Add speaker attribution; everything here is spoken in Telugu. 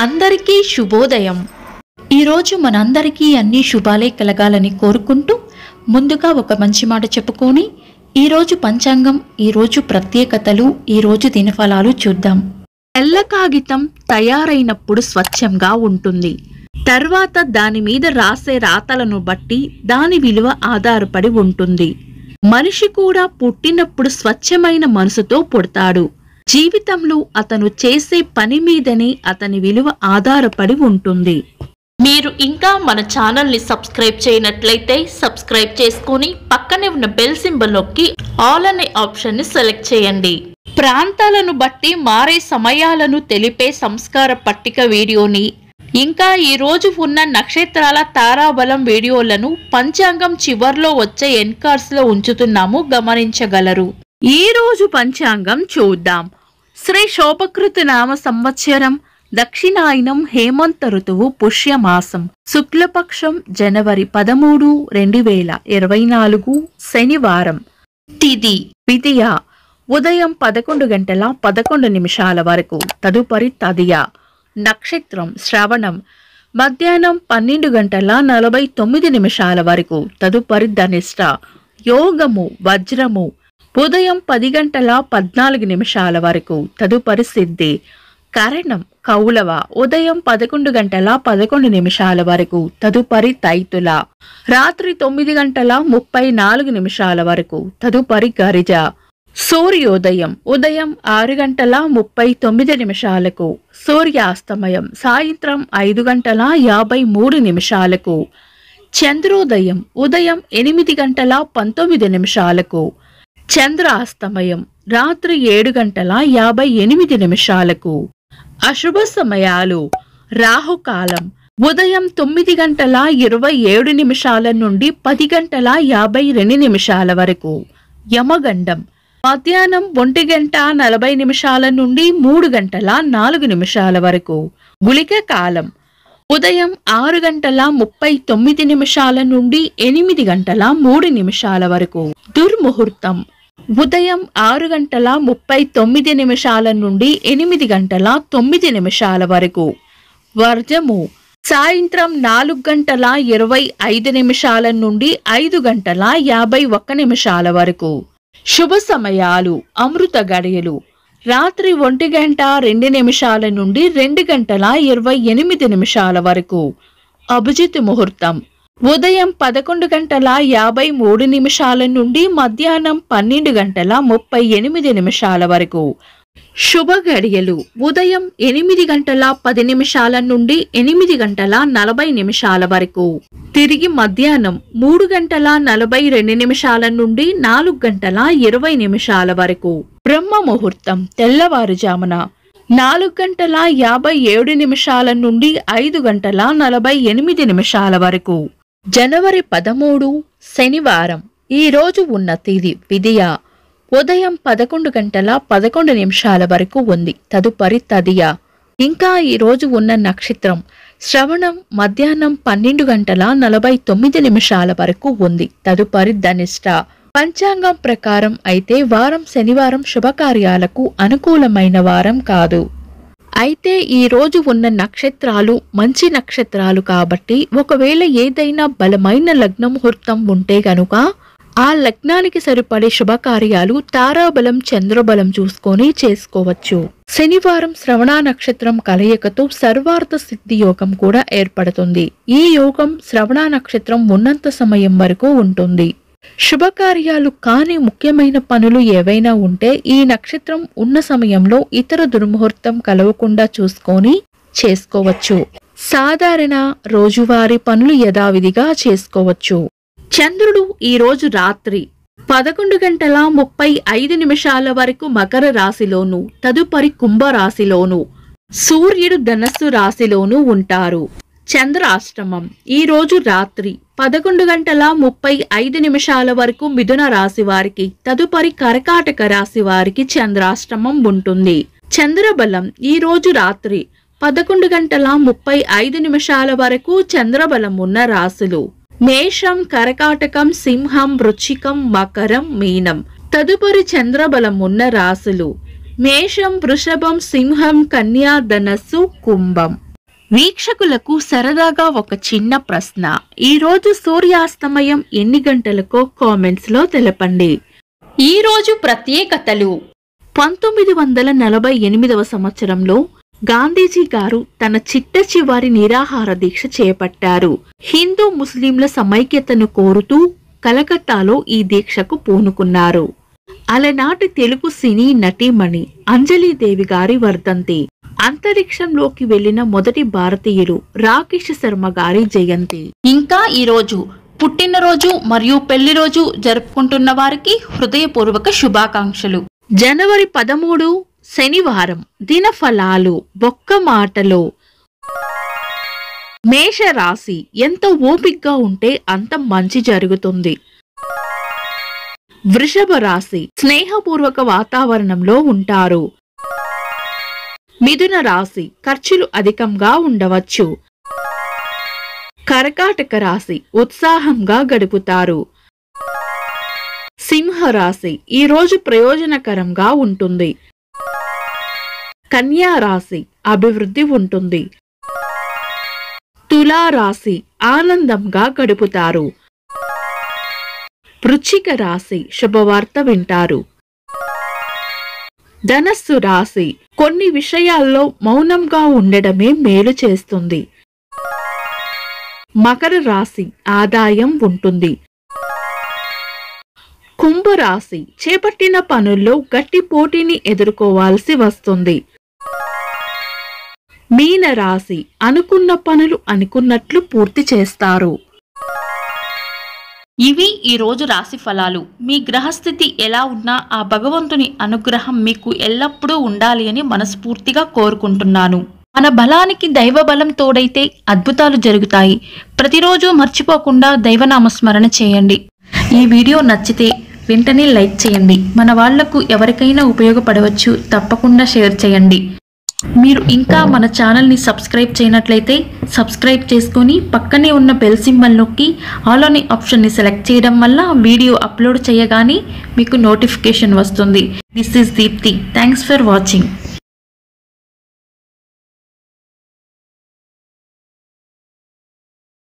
Speaker 1: అందరికీ శుభోదయం. ఈరోజు మనందరికీ అన్ని శుభాలే కలగాలని కోరుకుంటూ ముందుగా ఒక మంచి మాట చెప్పుకొని ఈరోజు పంచాంగం, ఈరోజు ప్రత్యేకతలు, ఈరోజు దినఫలాలు చూద్దాం. తెల్ల కాగితం తయారైనప్పుడు స్వచ్ఛంగా ఉంటుంది. తర్వాత దాని మీద రాసే రాతలను బట్టి దాని విలువ ఆధారపడి ఉంటుంది. మనిషి కూడా పుట్టినప్పుడు స్వచ్ఛమైన మనసుతో పుడతాడు. జీవితంలో అతను చేసే పని మీదనే అతని విలువ ఆధారపడి ఉంటుంది. మీరు ఇంకా మన ఛానల్ని సబ్స్క్రైబ్ చేయనట్లయితే సబ్స్క్రైబ్ చేసుకుని పక్కనే ఉన్న బెల్ సింబల్ నొక్కి ఆల్ అనే ఆప్షన్ని సెలెక్ట్ చేయండి. ప్రాంతాలను బట్టి మారే సమయాలను తెలిపే సంస్కార పట్టిక వీడియోని, ఇంకా ఈ రోజు ఉన్న నక్షత్రాల తారాబలం వీడియోలను పంచాంగం చివర్లో వచ్చే ఎన్కార్డ్స్లో ఉంచుతున్నాము, గమనించగలరు. ఈ రోజు పంచాంగం చూద్దాం. శ్రీ శోభకృత నామ సంవత్సరం, దక్షిణాయనం, హేమంత ఋతువు, పుష్యమాసం, శుక్లపక్షం, జనవరి 13, 2024, శనివారం. తిథి విదియ, ఉదయం 11 గంటల 11 నిమిషాల వరకు, తదుపరి తదియ. నక్షత్రం శ్రవణం, మధ్యాహ్నం 12 గంటల 49 నిమిషాల వరకు, తదుపరి ధనిష్ట. యోగము వజ్రము, ఉదయం 10 గంటల 14 నిమిషాల వరకు, తదుపరి సిద్ధి. కరణం కౌలవ, ఉదయం 11 గంటల 11 నిమిషాల వరకు, తదుపరి తైతుల. రాత్రి 9 గంటల 34 నిమిషాల వరకు, తదుపరి గరిజ. సూర్యోదయం ఉదయం 6 గంటల 39 నిమిషాలకు, సూర్యాస్తమయం సాయంత్రం 5 గంటల 53 నిమిషాలకు. చంద్రోదయం ఉదయం 8 గంటల 19 నిమిషాలకు, చంద్రాస్తమయం రాత్రి 7 గంటల 58 నిమిషాలకు. అశుభ సమయాలు: రాహుకాలం ఉదయం 9 గంటల 27 నిమిషాల నుండి 10 గంటల 52 నిమిషాల వరకు, యమగండం మధ్యాహ్నం 1 గంట 40 నిమిషాల నుండి 3 గంటల 4 నిమిషాల వరకు, గుళిక కాలం ఉదయం 6 గంటల 39 నిమిషాల నుండి 8 గంటల 3 నిమిషాల వరకు. దుర్ముహూర్తం ఉదయం 6 గంటల 39 నిమిషాల నుండి 8 గంటల 9 నిమిషాల వరకు. వర్జము సాయంత్రం 4 గంటల 25 నిమిషాల నుండి 5 గంటల 51 నిమిషాల వరకు. శుభ సమయాలు: అమృత గడియలు రాత్రి 1 గంట 2 నిమిషాల నుండి 2 గంటల 28 నిమిషాల వరకు. అభిజిత్ ముహూర్తం ఉదయం 11 గంటల 53 నిమిషాల నుండి మధ్యాహ్నం 12 గంటల 38 నిమిషాల వరకు. శుభ గడియలు ఉదయం 8 గంటల 10 నిమిషాల నుండి 8 గంటల 40 నిమిషాల వరకు. తిరిగి మధ్యాహ్నం 3 గంటల 42 నిమిషాల నుండి 4 గంటల 20 నిమిషాల వరకు. బ్రహ్మ ముహూర్తం తెల్లవారుజామున 4 గంటల 57 నిమిషాల నుండి 5 గంటల 48 నిమిషాల వరకు. జనవరి 13, శనివారం. ఈ రోజు ఉన్న తేదీ విదియ, ఉదయం 11 గంటల 11 నిమిషాల వరకు ఉంది, తదుపరి తదియ. ఇంకా ఈ రోజు ఉన్న నక్షత్రం శ్రవణం, మధ్యాహ్నం 12 గంటల 49 నిమిషాల వరకు ఉంది, తదుపరి ధనిష్ట. పంచాంగం ప్రకారం అయితే వారం శనివారం శుభకార్యాలకు అనుకూలమైన వారం కాదు. అయితే ఈ రోజు ఉన్న నక్షత్రాలు మంచి నక్షత్రాలు కాబట్టి ఒకవేళ ఏదైనా బలమైన లగ్న ముహూర్తం ఉంటే గనుక ఆ లగ్నానికి సరిపడే శుభకార్యాలు తారాబలం, చంద్రబలం చూసుకొని చేసుకోవచ్చు. శనివారం శ్రవణ నక్షత్రం కలయికతో సర్వార్థ సిద్ధి యోగం కూడా ఏర్పడుతుంది. ఈ యోగం శ్రవణ నక్షత్రం ఉన్నంత సమయం వరకు ఉంటుంది. శుభకార్యాలు కాని ముఖ్యమైన పనులు ఏవైనా ఉంటే ఈ నక్షత్రం ఉన్న సమయంలో ఇతర దుర్ముహూర్తం కలవకుండా చూసుకొని చేసుకోవచ్చు. సాధారణ రోజువారీ పనులు యథావిధిగా చేసుకోవచ్చు. చంద్రుడు ఈ రోజు రాత్రి 11 గంటల 35 నిమిషాల వరకు మకర రాశిలోను, తదుపరి కుంభరాశిలోను, సూర్యుడు ధనస్సు రాశిలోను ఉంటారు. చంద్రాష్టమం ఈ రోజు రాత్రి 11 గంటల 35 నిమిషాల వరకు మిథున రాశి వారికి, తదుపరి కర్కాటక రాశి వారికి చంద్రాష్టమం ఉంటుంది. చంద్రబలం ఈ రోజు రాత్రి 11 గంటల 35 నిమిషాల వరకు చంద్రబలం ఉన్న రాశులు మేషం, కర్కాటకం, సింహం, వృశ్చికం, మకరం, మీనం. తదుపరి చంద్రబలం ఉన్న రాశులు మేషం, వృషభం, సింహం, కన్యా, ధనస్సు, కుంభం. వీక్షకులకు సరదాగా ఒక చిన్న ప్రశ్న. ఈరోజు సూర్యాస్తమయం ఎన్ని గంటలకో కామెంట్స్ లో తెలపండి. ఈరోజు ప్రత్యేకతలు. 1948వ సంవత్సరంలో గాంధీజీ గారు తన చిట్ట చివరి నిరాహార దీక్ష చేపట్టారు. హిందూ ముస్లింల సమైక్యతను కోరుతూ కలకత్తాలో ఈ దీక్షకు పూనుకున్నారు. అలనాటి తెలుగు సినీ నటీమణి అంజలీదేవి గారి వర్ధంతి. అంతరిక్షంలోకి వెళ్లిన మొదటి భారతీయులు రాకేష్ శర్మ గారి జయంతి. ఇంకా ఈరోజు పుట్టినరోజు మరియు పెళ్లి రోజు జరుపుకుంటున్న వారికి హృదయపూర్వక శుభాకాంక్షలు. జనవరి 13 శనివారం. దినఫలాలు. బొక్క మాటలో. మేషరాశి. ఎంత ఓపికగా ఉంటే అంత మంచి జరుగుతుంది. వృషభ రాశి. స్నేహపూర్వక వాతావరణంలో ఉంటారు. మిథున రాశి. ఖర్చులు అధికంగా ఉండవచ్చు. కర్కాటక రాశి. ఉత్సాహంగా గడుపుతారు. సింహరాశి. ఈ రోజు ప్రయోజనకరంగా ఉంటుంది. కన్యా రాశి. అభివృద్ధి ఉంటుంది. తులారాశి. ఆనందంగా గడుపుతారు. వృశ్చిక రాశి. శుభవార్త వింటారు. ధనస్సు రాశి. కొన్ని విషయాల్లో మౌనంగా ఉండడమే మేలు చేస్తుంది. మకర రాశి. ఆదాయం ఉంటుంది. కుంభరాశి. చేపట్టిన పనుల్లో గట్టి పోటీని ఎదుర్కోవాల్సి వస్తుంది. మీన రాశి. అనుకున్న పనులు అనుకున్నట్లు పూర్తి చేస్తారు. ఇవి ఈ రోజు రాశి ఫలాలు. మీ గ్రహస్థితి ఎలా ఉన్నా ఆ భగవంతుని అనుగ్రహం మీకు ఎల్లప్పుడూ ఉండాలి అని మనస్ఫూర్తిగా కోరుకుంటున్నాను. మన బలానికి దైవ బలం తోడైతే అద్భుతాలు జరుగుతాయి. ప్రతిరోజు మర్చిపోకుండా దైవనామస్మరణ చేయండి. ఈ వీడియో నచ్చితే వెంటనే లైక్ చేయండి. మన వాళ్లకు ఎవరికైనా ఉపయోగపడవచ్చు. తప్పకుండా షేర్ చేయండి. మీరు ఇంకా మన ఛానల్ని సబ్స్క్రైబ్ చేయనట్లయితే సబ్స్క్రైబ్ చేసుకొని పక్కనే ఉన్న బెల్ సింబల్ నొక్కి ఆల్ అనే ఆప్షన్ని సెలెక్ట్ చేయడం వల్ల వీడియో అప్లోడ్ చేయగానే మీకు నోటిఫికేషన్ వస్తుంది. This is Deepti. Thanks for watching.